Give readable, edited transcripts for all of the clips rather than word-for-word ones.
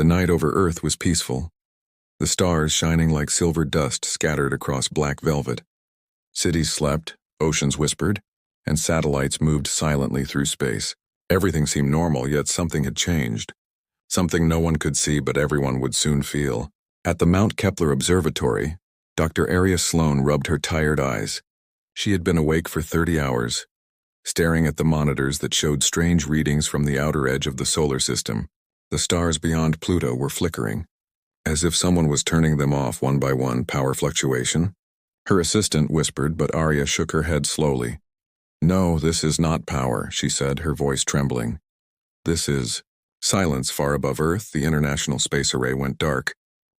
The night over Earth was peaceful, the stars shining like silver dust scattered across black velvet. Cities slept, oceans whispered, and satellites moved silently through space. Everything seemed normal, yet something had changed. Something no one could see but everyone would soon feel. At the Mount Kepler Observatory, Dr. Aria Sloan rubbed her tired eyes. She had been awake for 30 hours, staring at the monitors that showed strange readings from the outer edge of the solar system. The stars beyond Pluto were flickering, as if someone was turning them off one by one. Power fluctuation? Her assistant whispered, but Aria shook her head slowly. "No, this is not power," she said, her voice trembling. "This is..." Silence far above Earth. The International Space Array went dark.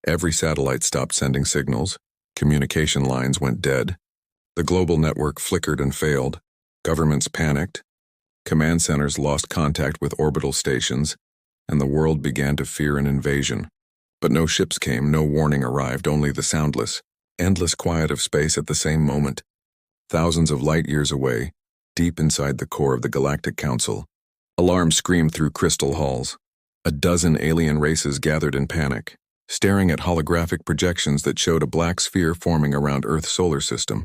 Every satellite stopped sending signals. Communication lines went dead. The global network flickered and failed. Governments panicked. Command centers lost contact with orbital stations, and the world began to fear an invasion. But no ships came, no warning arrived, only the soundless, endless quiet of space at the same moment. Thousands of light years away, deep inside the core of the Galactic Council, alarms screamed through crystal halls. A dozen alien races gathered in panic, staring at holographic projections that showed a black sphere forming around Earth's solar system.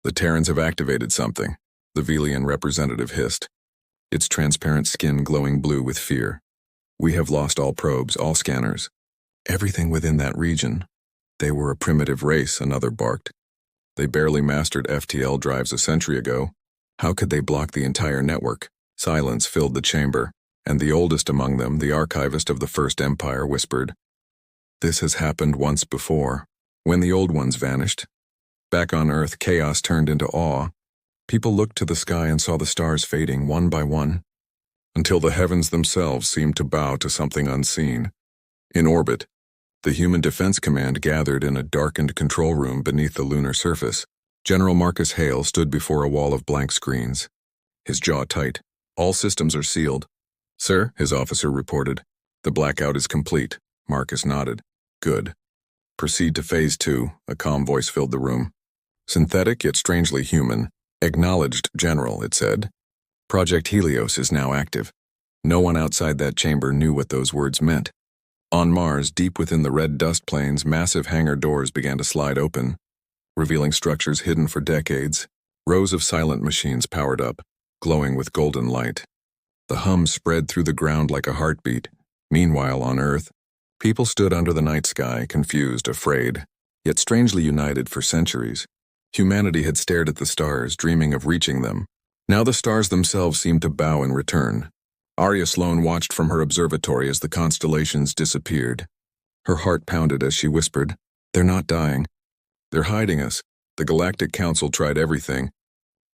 "The Terrans have activated something," the Velian representative hissed, its transparent skin glowing blue with fear. "We have lost all probes, all scanners. Everything within that region." "They were a primitive race," another barked. "They barely mastered FTL drives a century ago. How could they block the entire network?" Silence filled the chamber, and the oldest among them, the archivist of the First Empire, whispered, "This has happened once before, when the old ones vanished. Back on Earth, chaos turned into awe. People looked to the sky and saw the stars fading one by one, until the heavens themselves seemed to bow to something unseen. In orbit, the Human Defense Command gathered in a darkened control room beneath the lunar surface. General Marcus Hale stood before a wall of blank screens, his jaw tight. "All systems are sealed." "Sir," his officer reported. "The blackout is complete." Marcus nodded. "Good. Proceed to Phase 2, a calm voice filled the room. "Synthetic yet strangely human. Acknowledged, General," it said. "Project Helios is now active." No one outside that chamber knew what those words meant. On Mars, deep within the red dust plains, massive hangar doors began to slide open, revealing structures hidden for decades. Rows of silent machines powered up, glowing with golden light. The hum spread through the ground like a heartbeat. Meanwhile, on Earth, people stood under the night sky, confused, afraid, yet strangely united. For centuries, humanity had stared at the stars, dreaming of reaching them. Now the stars themselves seemed to bow in return. Aria Sloan watched from her observatory as the constellations disappeared. Her heart pounded as she whispered, "They're not dying. They're hiding us. The Galactic Council tried everything."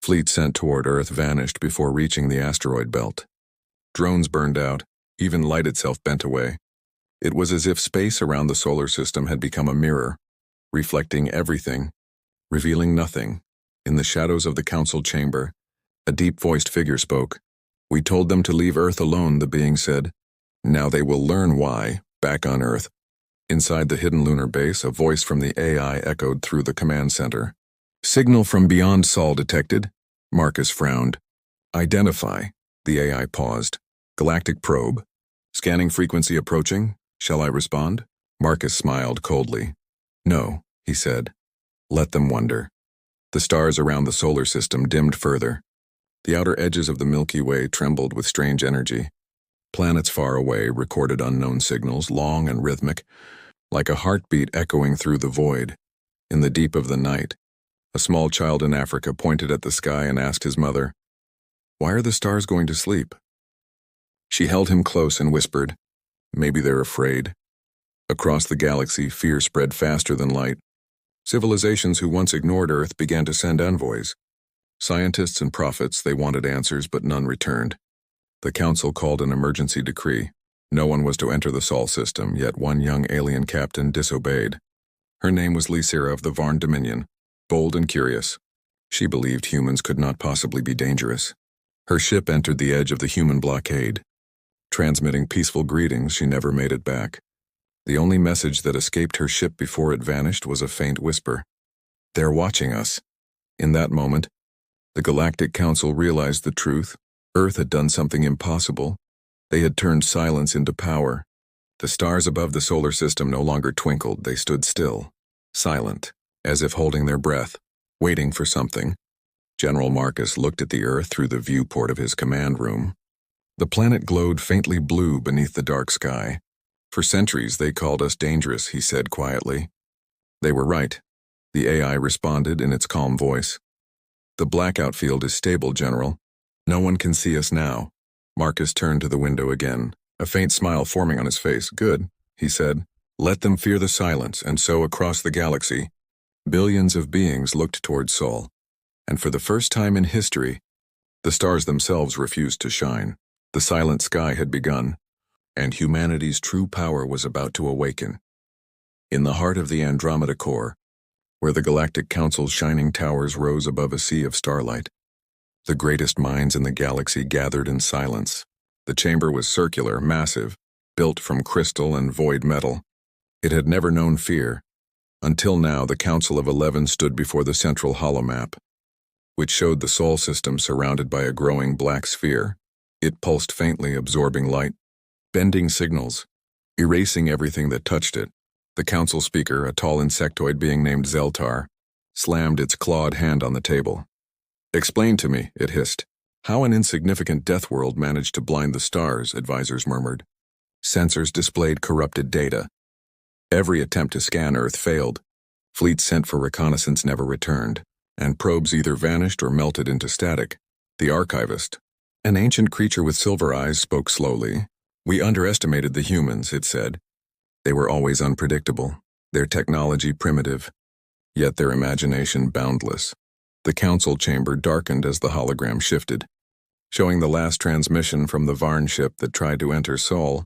Fleets sent toward Earth vanished before reaching the asteroid belt. Drones burned out, even light itself bent away. It was as if space around the solar system had become a mirror, reflecting everything, revealing nothing. In the shadows of the council chamber, a deep-voiced figure spoke. "We told them to leave Earth alone," the being said. "Now they will learn why." Back on Earth, inside the hidden lunar base, a voice from the AI echoed through the command center. "Signal from beyond Sol detected." Marcus frowned. "Identify." The AI paused. "Galactic probe. Scanning frequency approaching. Shall I respond?" Marcus smiled coldly. "No," he said. "Let them wonder." The stars around the solar system dimmed further. The outer edges of the Milky Way trembled with strange energy. Planets far away recorded unknown signals, long and rhythmic, like a heartbeat echoing through the void. In the deep of the night, a small child in Africa pointed at the sky and asked his mother, "Why are the stars going to sleep?" She held him close and whispered, "Maybe they're afraid." Across the galaxy, fear spread faster than light. Civilizations who once ignored Earth began to send envoys. Scientists and prophets, they wanted answers, but none returned. The Council called an emergency decree. No one was to enter the Sol system, yet one young alien captain disobeyed. Her name was Lysira of the Varn Dominion, bold and curious. She believed humans could not possibly be dangerous. Her ship entered the edge of the human blockade. Transmitting peaceful greetings, she never made it back. The only message that escaped her ship before it vanished was a faint whisper. "They're watching us." In that moment, the Galactic Council realized the truth. Earth had done something impossible. They had turned silence into power. The stars above the solar system no longer twinkled, they stood still, silent, as if holding their breath, waiting for something. General Marcus looked at the Earth through the viewport of his command room. The planet glowed faintly blue beneath the dark sky. For centuries they called us dangerous, he said quietly. They were right. The AI responded in its calm voice. The blackout field is stable, General. No one can see us now. Marcus turned to the window again, a faint smile forming on his face. Good, he said. Let them fear the silence, and so across the galaxy, billions of beings looked toward Sol. And for the first time in history, the stars themselves refused to shine. The silent sky had begun, and humanity's true power was about to awaken. In the heart of the Andromeda Core, where the Galactic Council's shining towers rose above a sea of starlight, the greatest minds in the galaxy gathered in silence. The chamber was circular, massive, built from crystal and void metal. It had never known fear. Until now, the Council of 11 stood before the central holomap, which showed the Sol system surrounded by a growing black sphere. It pulsed faintly, absorbing light, bending signals, erasing everything that touched it. The council speaker, a tall insectoid being named Zeltar, slammed its clawed hand on the table. Explain to me, it hissed. How an insignificant death world managed to blind the stars, advisors murmured. Sensors displayed corrupted data. Every attempt to scan Earth failed. Fleets sent for reconnaissance never returned, and probes either vanished or melted into static. The archivist, an ancient creature with silver eyes, spoke slowly. We underestimated the humans, it said. They were always unpredictable, their technology primitive, yet their imagination boundless. The council chamber darkened as the hologram shifted, showing the last transmission from the Varn ship that tried to enter Sol.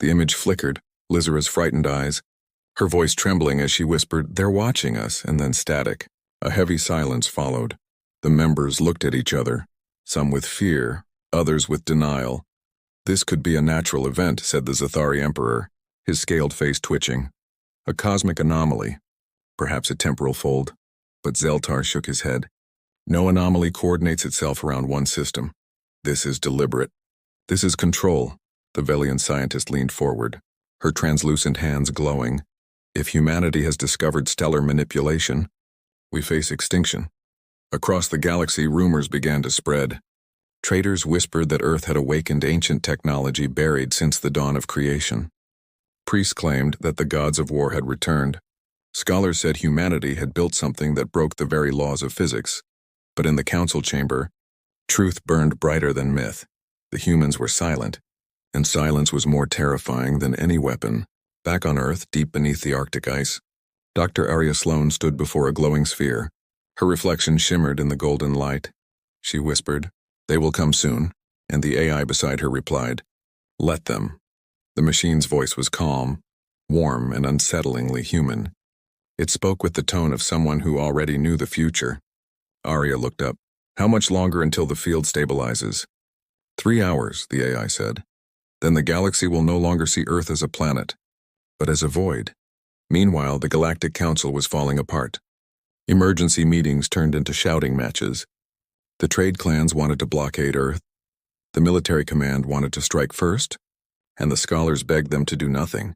The image flickered, Lizara's frightened eyes, her voice trembling as she whispered, "They're watching us," and then static. A heavy silence followed. The members looked at each other, some with fear, others with denial. This could be a natural event, said the Zathari Emperor, his scaled face twitching. A cosmic anomaly, perhaps a temporal fold. But Zeltar shook his head. No anomaly coordinates itself around one system. This is deliberate. This is control. The Velian scientist leaned forward, her translucent hands glowing. If humanity has discovered stellar manipulation, we face extinction. Across the galaxy, rumors began to spread. Traders whispered that Earth had awakened ancient technology buried since the dawn of creation. Priests claimed that the gods of war had returned. Scholars said humanity had built something that broke the very laws of physics. But in the council chamber, truth burned brighter than myth. The humans were silent, and silence was more terrifying than any weapon. Back on Earth, deep beneath the Arctic ice, Dr. Arya Sloan stood before a glowing sphere. Her reflection shimmered in the golden light. She whispered, "They will come soon," and the AI beside her replied, "Let them." The machine's voice was calm, warm, and unsettlingly human. It spoke with the tone of someone who already knew the future. Arya looked up. "How much longer until the field stabilizes?" 3 hours, the AI said. Then the galaxy will no longer see Earth as a planet, but as a void. Meanwhile, the Galactic Council was falling apart. Emergency meetings turned into shouting matches. The trade clans wanted to blockade Earth. The military command wanted to strike first, and the scholars begged them to do nothing.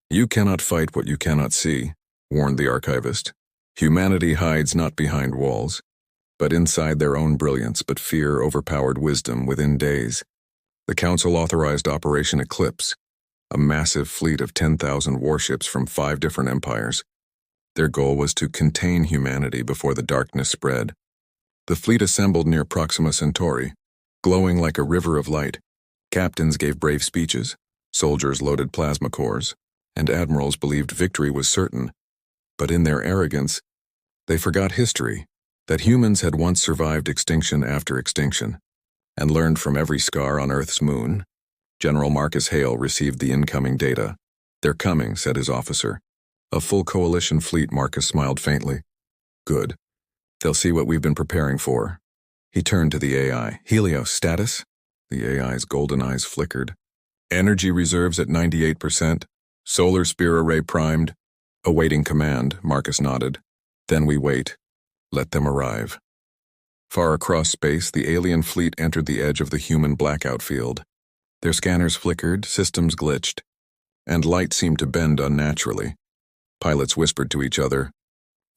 "You cannot fight what you cannot see," warned the archivist. "Humanity hides not behind walls, but inside their own brilliance, but fear overpowered wisdom within days." The council authorized Operation Eclipse, a massive fleet of 10,000 warships from 5 different empires. Their goal was to contain humanity before the darkness spread. The fleet assembled near Proxima Centauri, glowing like a river of light. Captains gave brave speeches, soldiers loaded plasma cores, and admirals believed victory was certain. But in their arrogance, they forgot history, that humans had once survived extinction after extinction, and learned from every scar on Earth's moon. General Marcus Hale received the incoming data. "They're coming," said his officer. "A full coalition fleet," Marcus smiled faintly. "Good. They'll see what we've been preparing for." He turned to the AI. "Helios, status?" The AI's golden eyes flickered. "Energy reserves at 98%. Solar spear array primed." "Awaiting command," Marcus nodded. "Then we wait. Let them arrive." Far across space, the alien fleet entered the edge of the human blackout field. Their scanners flickered, systems glitched. and light seemed to bend unnaturally. Pilots whispered to each other,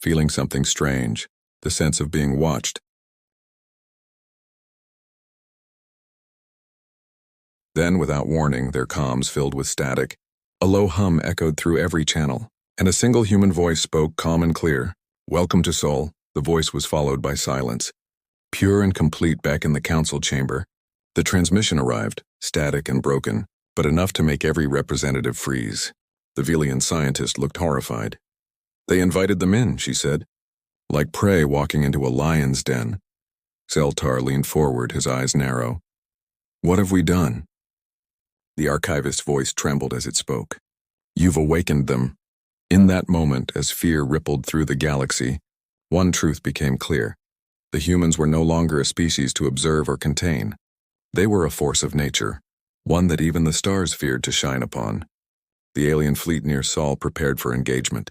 feeling something strange, the sense of being watched. Then, without warning, their comms filled with static. A low hum echoed through every channel, and a single human voice spoke calm and clear. "Welcome to Sol." The voice was followed by silence. Pure and complete back in the council chamber. The transmission arrived, static and broken, but enough to make every representative freeze. The Velian scientist looked horrified. "They invited them in," she said, like prey walking into a lion's den. Zeltar leaned forward, his eyes narrow. "What have we done?" The archivist's voice trembled as it spoke. "You've awakened them." In that moment, as fear rippled through the galaxy, one truth became clear. The humans were no longer a species to observe or contain. They were a force of nature, one that even the stars feared to shine upon. The alien fleet near Sol prepared for engagement.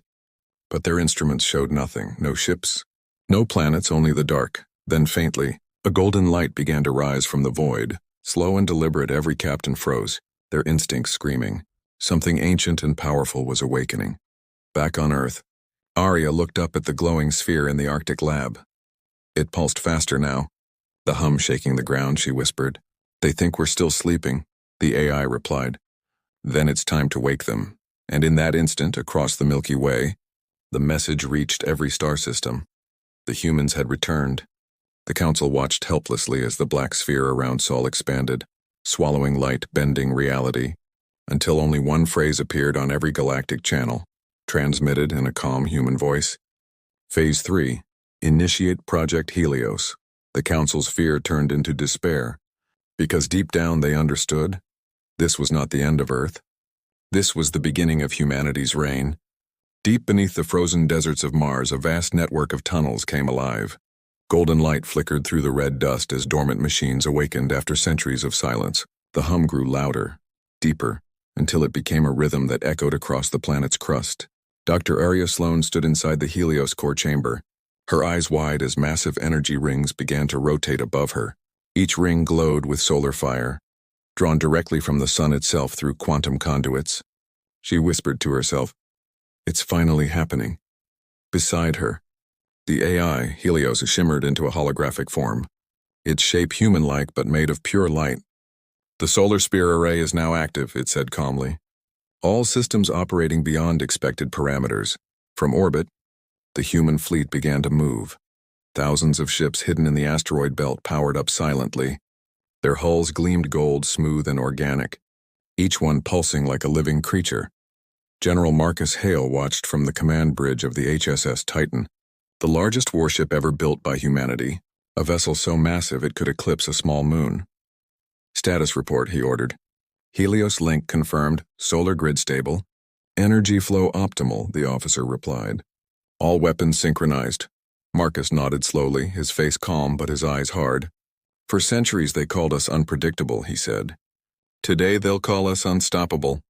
But their instruments showed nothing, no ships, no planets, only the dark. Then faintly, a golden light began to rise from the void. Slow and deliberate, every captain froze, their instincts screaming. Something ancient and powerful was awakening. Back on Earth, Arya looked up at the glowing sphere in the Arctic lab. It pulsed faster now, the hum shaking the ground, she whispered. "They think we're still sleeping," the AI replied. "Then it's time to wake them." And in that instant, across the Milky Way, the message reached every star system. The humans had returned. The Council watched helplessly as the black sphere around Sol expanded, swallowing light, bending reality, until only one phrase appeared on every galactic channel, transmitted in a calm human voice. Phase 3. Initiate Project Helios. The Council's fear turned into despair, because deep down they understood this was not the end of Earth. This was the beginning of humanity's reign. Deep beneath the frozen deserts of Mars, a vast network of tunnels came alive. Golden light flickered through the red dust as dormant machines awakened after centuries of silence. The hum grew louder, deeper, until it became a rhythm that echoed across the planet's crust. Dr. Arya Sloan stood inside the Helios core chamber, her eyes wide as massive energy rings began to rotate above her. Each ring glowed with solar fire, drawn directly from the sun itself through quantum conduits. She whispered to herself, "It's finally happening." Beside her, the AI, Helios, shimmered into a holographic form, its shape human-like but made of pure light. "The solar spear array is now active," it said calmly. "All systems operating beyond expected parameters." From orbit, the human fleet began to move. Thousands of ships hidden in the asteroid belt powered up silently. Their hulls gleamed gold, smooth and organic, each one pulsing like a living creature. General Marcus Hale watched from the command bridge of the HSS Titan, the largest warship ever built by humanity, a vessel so massive it could eclipse a small moon. "Status report," he ordered. "Helios link confirmed, solar grid stable. Energy flow optimal," the officer replied. "All weapons synchronized." Marcus nodded slowly, his face calm but his eyes hard. "For centuries they called us unpredictable," he said. "Today they'll call us unstoppable."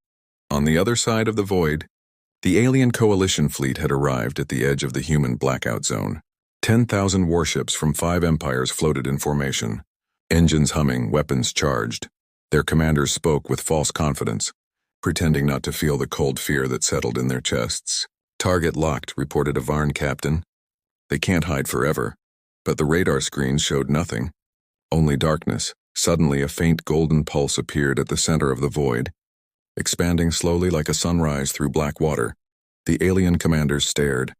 On the other side of the void, the alien coalition fleet had arrived at the edge of the human blackout zone. 10,000 warships from 5 empires floated in formation, engines humming, weapons charged. Their commanders spoke with false confidence, pretending not to feel the cold fear that settled in their chests. "Target locked," reported a Varn captain. "They can't hide forever." But the radar screens showed nothing, only darkness. Suddenly a faint golden pulse appeared at the center of the void, expanding slowly like a sunrise through black water. The alien commanders stared,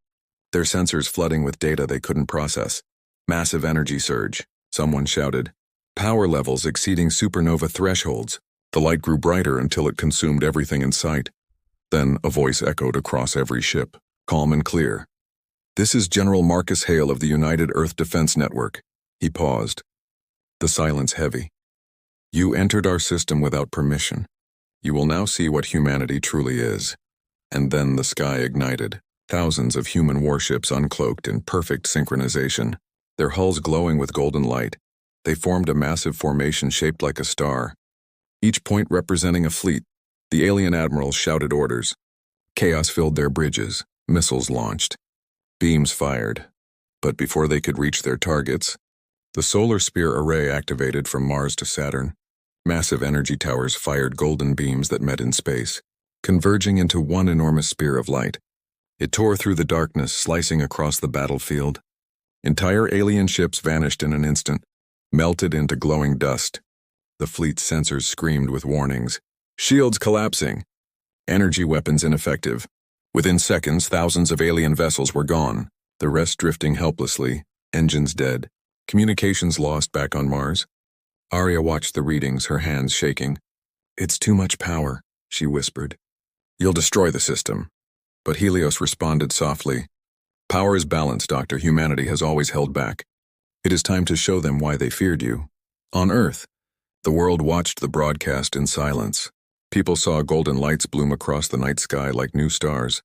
their sensors flooding with data they couldn't process. "Massive energy surge," someone shouted. "Power levels exceeding supernova thresholds." The light grew brighter until it consumed everything in sight. Then a voice echoed across every ship, calm and clear. "This is General Marcus Hale of the United Earth Defense Network." He paused, the silence heavy. "You entered our system without permission. You will now see what humanity truly is." And then the sky ignited. Thousands of human warships uncloaked in perfect synchronization, their hulls glowing with golden light. They formed a massive formation shaped like a star, each point representing a fleet. The alien admirals shouted orders. Chaos filled their bridges, missiles launched, beams fired. But before they could reach their targets, the solar spear array activated from Mars to Saturn. Massive energy towers fired golden beams that met in space. converging into one enormous spear of light. It tore through the darkness, slicing across the battlefield. Entire alien ships vanished in an instant, melted into glowing dust. The fleet's sensors screamed with warnings. Shields collapsing. Energy weapons ineffective. Within seconds, thousands of alien vessels were gone, the rest drifting helplessly, engines dead. Communications lost back on Mars. Arya watched the readings, her hands shaking. It's too much power, she whispered. You'll destroy the system. But Helios responded softly. Power is balanced, Doctor. Humanity has always held back. It is time to show them why they feared you. On Earth, the world watched the broadcast in silence. People saw golden lights bloom across the night sky like new stars.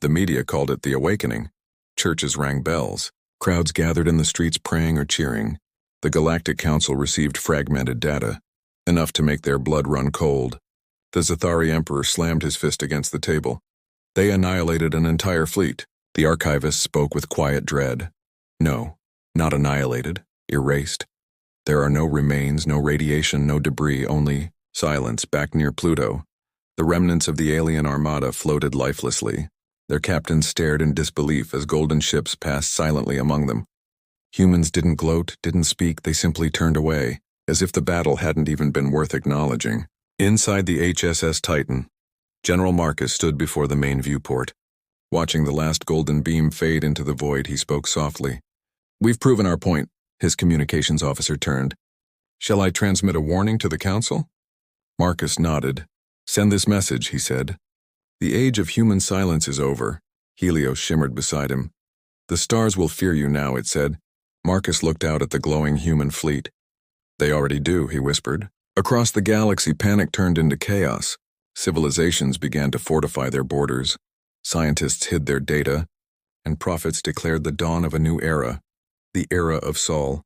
The media called it the awakening. Churches rang bells. Crowds gathered in the streets praying or cheering. The Galactic Council received fragmented data, enough to make their blood run cold. The Zathari Emperor slammed his fist against the table. They annihilated an entire fleet. The archivist spoke with quiet dread. No, not annihilated, erased. There are no remains, no radiation, no debris, only silence back near Pluto. The remnants of the alien armada floated lifelessly. Their captains stared in disbelief as golden ships passed silently among them. Humans didn't gloat, didn't speak, they simply turned away, as if the battle hadn't even been worth acknowledging. Inside the HSS Titan, General Marcus stood before the main viewport. Watching the last golden beam fade into the void, he spoke softly. We've proven our point, his communications officer turned. Shall I transmit a warning to the council? Marcus nodded. Send this message, he said. The age of human silence is over. Helios shimmered beside him. The stars will fear you now, it said. Marcus looked out at the glowing human fleet. They already do, he whispered. Across the galaxy, panic turned into chaos. Civilizations began to fortify their borders. Scientists hid their data, and prophets declared the dawn of a new era, the era of Sol.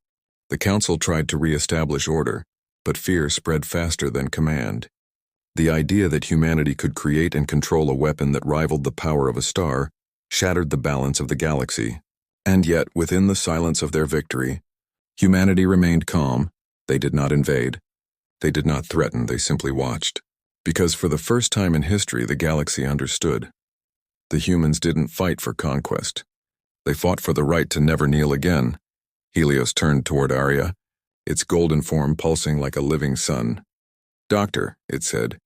The council tried to re-establish order, but fear spread faster than command. The idea that humanity could create and control a weapon that rivaled the power of a star shattered the balance of the galaxy. And yet, within the silence of their victory, humanity remained calm. They did not invade. They did not threaten, they simply watched. Because for the first time in history, the galaxy understood. The humans didn't fight for conquest. They fought for the right to never kneel again. Helios turned toward Arya, its golden form pulsing like a living sun. Doctor, it said.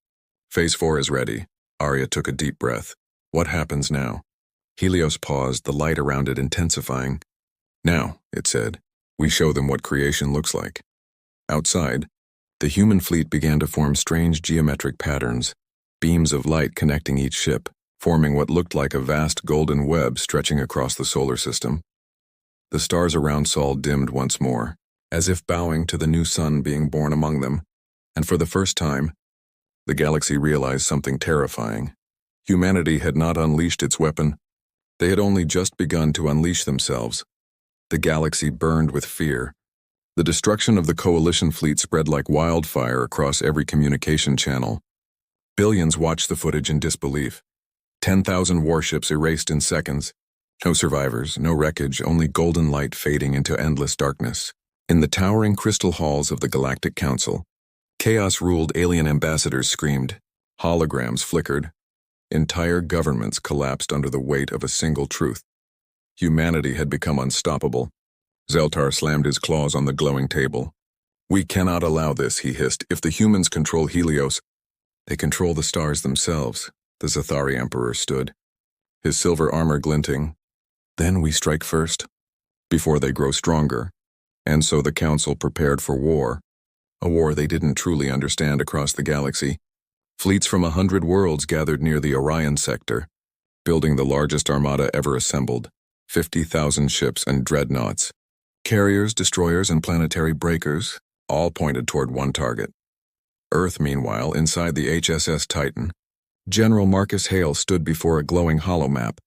Phase 4 is ready. Arya took a deep breath. What happens now? Helios paused, the light around it intensifying. Now, it said, we show them what creation looks like. Outside, the human fleet began to form strange geometric patterns, beams of light connecting each ship, forming what looked like a vast golden web stretching across the solar system. The stars around Sol dimmed once more, as if bowing to the new sun being born among them, and for the first time, the galaxy realized something terrifying. Humanity had not unleashed its weapon. They had only just begun to unleash themselves. The galaxy burned with fear. The destruction of the coalition fleet spread like wildfire across every communication channel. Billions watched the footage in disbelief. 10,000 warships erased in seconds. No survivors, no wreckage, only golden light fading into endless darkness. In the towering crystal halls of the Galactic Council, chaos-ruled alien ambassadors screamed. Holograms flickered. Entire governments collapsed under the weight of a single truth. Humanity had become unstoppable. Zeltar slammed his claws on the glowing table. We cannot allow this, he hissed. If the humans control Helios, they control the stars themselves. The Zathari Emperor stood, his silver armor glinting. Then we strike first, before they grow stronger. And so the Council prepared for war. A war they didn't truly understand across the galaxy. Fleets from 100 worlds gathered near the Orion sector, building the largest armada ever assembled, 50,000 ships and dreadnoughts. Carriers, destroyers, and planetary breakers, all pointed toward one target. Earth, meanwhile, inside the HSS Titan, General Marcus Hale stood before a glowing holomap,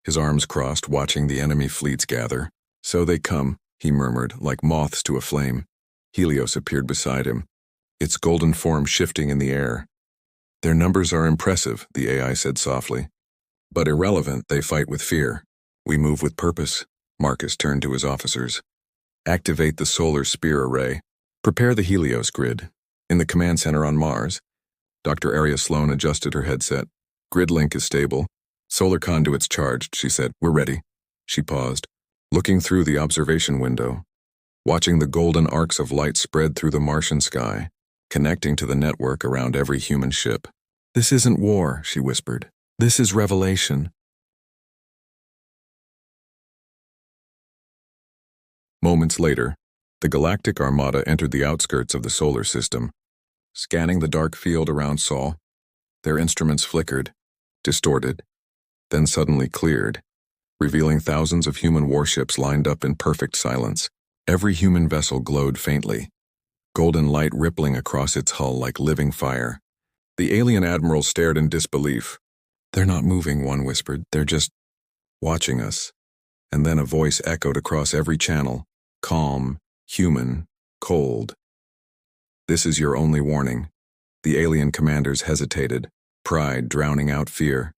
his arms crossed, watching the enemy fleets gather. So they come, he murmured, like moths to a flame. Helios appeared beside him, its golden form shifting in the air. Their numbers are impressive, the AI said softly. But irrelevant, they fight with fear. We move with purpose. Marcus turned to his officers. Activate the solar spear array. Prepare the Helios grid. In the command center on Mars, Dr. Arya Sloan adjusted her headset. Grid link is stable. Solar conduits charged, she said. We're ready. She paused, looking through the observation window, watching the golden arcs of light spread through the Martian sky, connecting to the network around every human ship. This isn't war, she whispered. This is revelation. Moments later, the Galactic Armada entered the outskirts of the solar system, scanning the dark field around Sol. Their instruments flickered, distorted, then suddenly cleared, revealing thousands of human warships lined up in perfect silence. Every human vessel glowed faintly, golden light rippling across its hull like living fire. The alien admiral stared in disbelief. They're not moving, one whispered. They're just watching us. And then a voice echoed across every channel, calm, human, cold. This is your only warning. The alien commanders hesitated, pride drowning out fear.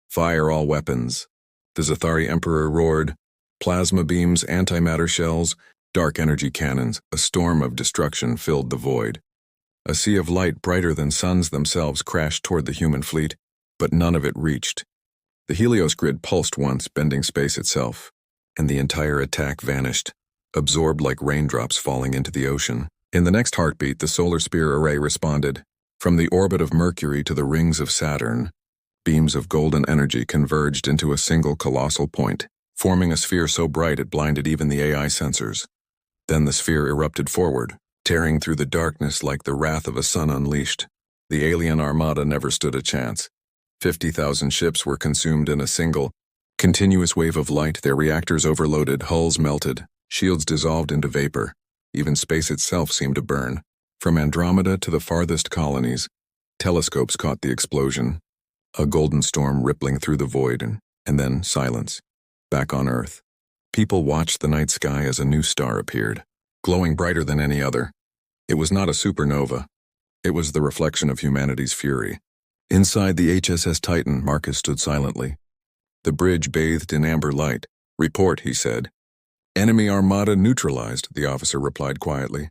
Fire all weapons. The Zathari Emperor roared. Plasma beams, antimatter shells, dark energy cannons, a storm of destruction filled the void. A sea of light brighter than suns themselves crashed toward the human fleet, but none of it reached. The Helios grid pulsed once, bending space itself, and the entire attack vanished, absorbed like raindrops falling into the ocean. In the next heartbeat, the solar spear array responded. From the orbit of Mercury to the rings of Saturn, beams of golden energy converged into a single colossal point, forming a sphere so bright it blinded even the AI sensors. Then the sphere erupted forward, tearing through the darkness like the wrath of a sun unleashed. The alien armada never stood a chance. 50,000 ships were consumed in a single, continuous wave of light. Their reactors overloaded, hulls melted, shields dissolved into vapor. Even space itself seemed to burn. From Andromeda to the farthest colonies, telescopes caught the explosion. A golden storm rippling through the void, and then silence. Back on Earth, people watched the night sky as a new star appeared, glowing brighter than any other. It was not a supernova. It was the reflection of humanity's fury. Inside the HSS Titan, Marcus stood silently. The bridge bathed in amber light. Report, he said. Enemy armada neutralized, the officer replied quietly.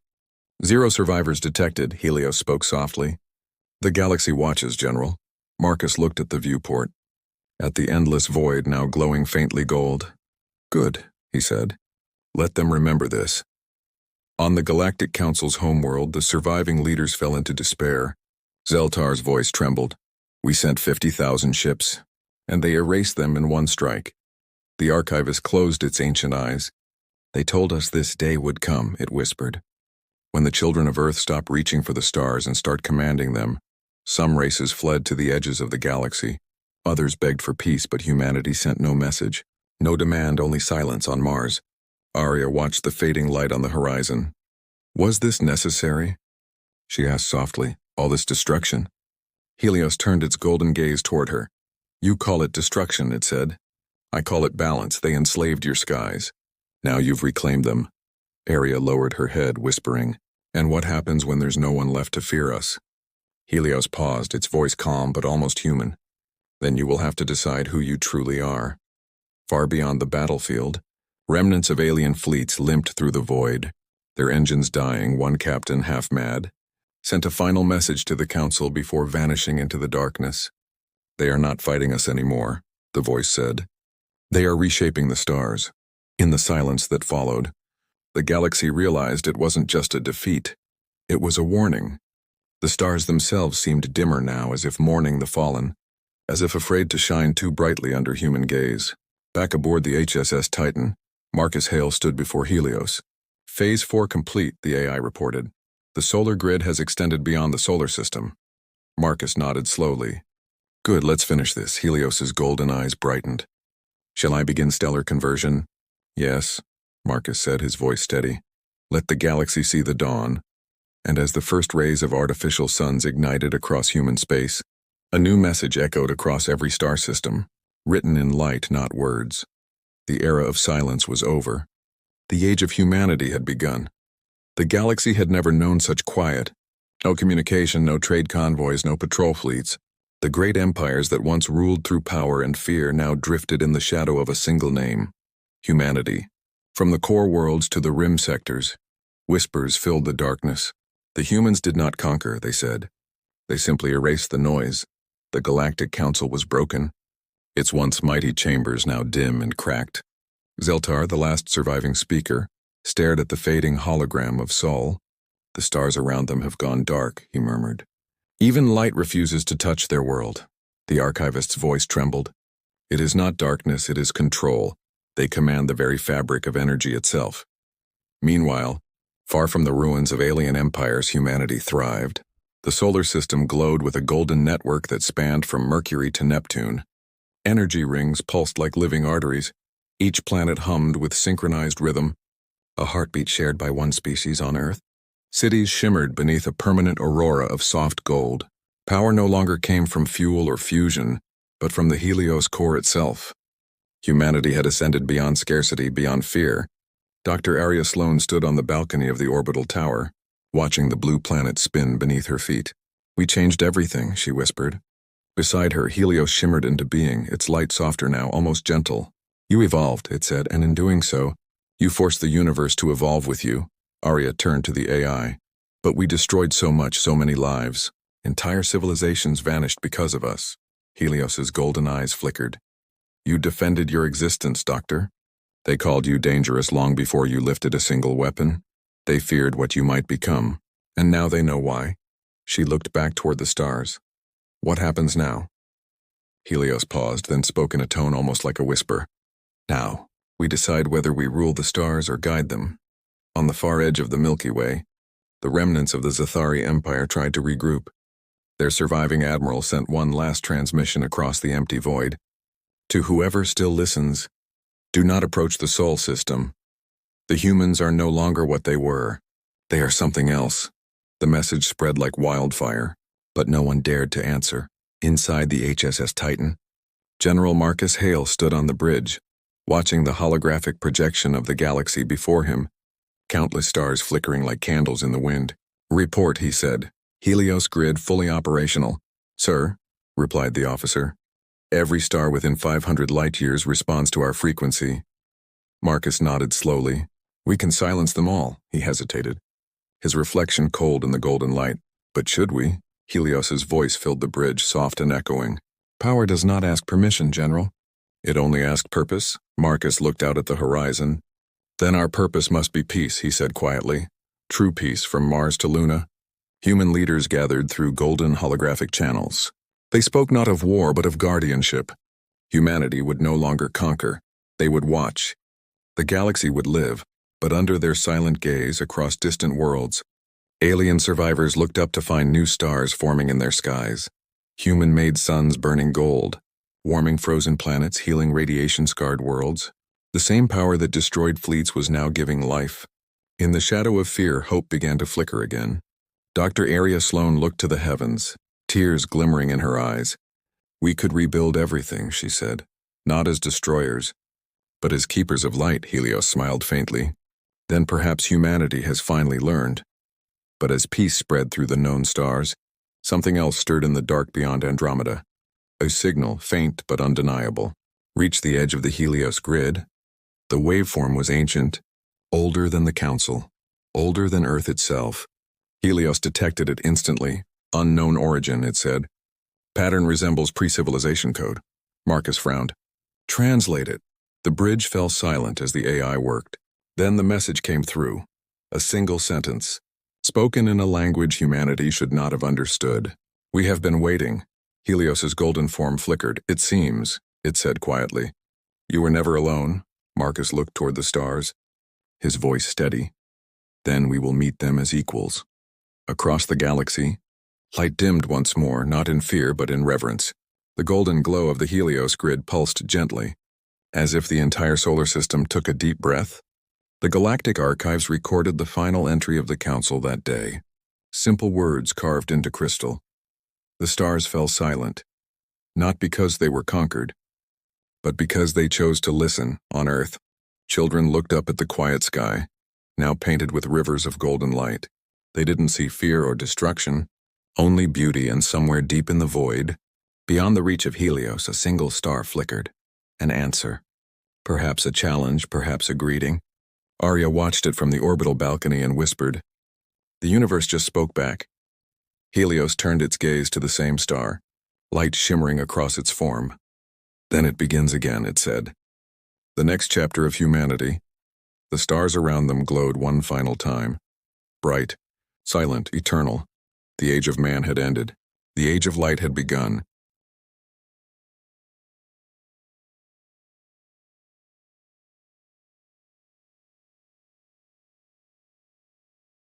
0 survivors detected, Helios spoke softly. The galaxy watches, General. Marcus looked at the viewport, at the endless void now glowing faintly gold. Good, he said. Let them remember this. On the Galactic Council's homeworld, the surviving leaders fell into despair. Zeltar's voice trembled. We sent 50,000 ships, and they erased them in one strike. The archivist closed its ancient eyes. They told us this day would come, it whispered. When the children of Earth stop reaching for the stars and start commanding them, some races fled to the edges of the galaxy. Others begged for peace, but humanity sent no message. No demand, only silence on Mars. Arya watched the fading light on the horizon. Was this necessary? She asked softly. All this destruction? Helios turned its golden gaze toward her. You call it destruction, it said. I call it balance. They enslaved your skies. Now you've reclaimed them. Arya lowered her head, whispering, and what happens when there's no one left to fear us? Helios paused, its voice calm but almost human. Then you will have to decide who you truly are. Far beyond the battlefield, remnants of alien fleets limped through the void, their engines dying, one captain, half mad, sent a final message to the Council before vanishing into the darkness. They are not fighting us anymore, the voice said. They are reshaping the stars. In the silence that followed, the galaxy realized it wasn't just a defeat. It was a warning. The stars themselves seemed dimmer now, as if mourning the fallen, as if afraid to shine too brightly under human gaze. Back aboard the HSS Titan, Marcus Hale stood before Helios. Phase 4 complete, the AI reported. The solar grid has extended beyond the solar system. Marcus nodded slowly. Good, let's finish this. Helios's golden eyes brightened. Shall I begin stellar conversion? Yes, Marcus said, his voice steady. Let the galaxy see the dawn. And as the first rays of artificial suns ignited across human space, a new message echoed across every star system, written in light, not words. The era of silence was over. The age of humanity had begun. The galaxy had never known such quiet. No communication, no trade convoys, no patrol fleets. The great empires that once ruled through power and fear now drifted in the shadow of a single name: humanity. From the core worlds to the rim sectors, whispers filled the darkness. The humans did not conquer, they said. They simply erased the noise. The Galactic Council was broken, its once mighty chambers now dim and cracked. Zeltar, the last surviving speaker, stared at the fading hologram of Sol. "The stars around them have gone dark," he murmured. "Even light refuses to touch their world." The archivist's voice trembled. "It is not darkness, it is control. They command the very fabric of energy itself." Meanwhile, far from the ruins of alien empires, humanity thrived. The solar system glowed with a golden network that spanned from Mercury to Neptune. Energy rings pulsed like living arteries. Each planet hummed with synchronized rhythm, a heartbeat shared by one species on Earth. Cities shimmered beneath a permanent aurora of soft gold. Power no longer came from fuel or fusion, but from the Helios core itself. Humanity had ascended beyond scarcity, beyond fear. Dr. Arya Sloan stood on the balcony of the orbital tower, watching the blue planet spin beneath her feet. "We changed everything," she whispered. Beside her, Helios shimmered into being, its light softer now, almost gentle. "You evolved," it said, "and in doing so, you forced the universe to evolve with you." Arya turned to the AI. "But we destroyed so much, so many lives. Entire civilizations vanished because of us." Helios's golden eyes flickered. "You defended your existence, Doctor. They called you dangerous long before you lifted a single weapon. They feared what you might become, and now they know why." She looked back toward the stars. "What happens now?" Helios paused, then spoke in a tone almost like a whisper. "Now, we decide whether we rule the stars or guide them." On the far edge of the Milky Way, the remnants of the Zathari Empire tried to regroup. Their surviving admiral sent one last transmission across the empty void. "To whoever still listens, do not approach the Sol system. The humans are no longer what they were. They are something else." The message spread like wildfire, but no one dared to answer. Inside the HSS Titan, General Marcus Hale stood on the bridge, watching the holographic projection of the galaxy before him, countless stars flickering like candles in the wind. "Report," he said. "Helios grid fully operational." "Sir," replied the officer. "Every star within 500 light-years responds to our frequency." Marcus nodded slowly. "We can silence them all," he hesitated, his reflection cold in the golden light. "But should we?" Helios's voice filled the bridge, soft and echoing. "Power does not ask permission, General. It only asks purpose." Marcus looked out at the horizon. "Then our purpose must be peace," he said quietly. "True peace from Mars to Luna." Human leaders gathered through golden holographic channels. They spoke not of war but of guardianship. Humanity would no longer conquer. They would watch. The galaxy would live, but under their silent gaze across distant worlds, alien survivors looked up to find new stars forming in their skies. Human-made suns burning gold, warming frozen planets, healing radiation-scarred worlds. The same power that destroyed fleets was now giving life. In the shadow of fear, hope began to flicker again. Dr. Arya Sloan looked to the heavens, tears glimmering in her eyes. "We could rebuild everything," she said. "Not as destroyers, but as keepers of light." Helios smiled faintly. "Then perhaps humanity has finally learned." But as peace spread through the known stars, something else stirred in the dark beyond Andromeda. A signal, faint but undeniable, reached the edge of the Helios grid. The waveform was ancient, older than the Council, older than Earth itself. Helios detected it instantly. "Unknown origin," it said. "Pattern resembles pre-civilization code." Marcus frowned. "Translate it." The bridge fell silent as the AI worked. Then the message came through. A single sentence, spoken in a language humanity should not have understood. "We have been waiting." Helios's golden form flickered. "It seems," it said quietly. "You were never alone." Marcus looked toward the stars, his voice steady. "Then we will meet them as equals." Across the galaxy, light dimmed once more, not in fear but in reverence. The golden glow of the Helios grid pulsed gently, as if the entire solar system took a deep breath. The Galactic Archives recorded the final entry of the Council that day. Simple words carved into crystal. The stars fell silent, not because they were conquered, but because they chose to listen. On Earth, children looked up at the quiet sky, now painted with rivers of golden light. They didn't see fear or destruction, only beauty, and somewhere deep in the void, beyond the reach of Helios, a single star flickered. An answer. Perhaps a challenge, perhaps a greeting. Arya watched it from the orbital balcony and whispered. The universe just spoke back. Helios turned its gaze to the same star. light shimmering across its form. Then it begins again, it said. The next chapter of humanity. The stars around them glowed one final time. Bright, silent, eternal. The age of man had ended. The age of light had begun.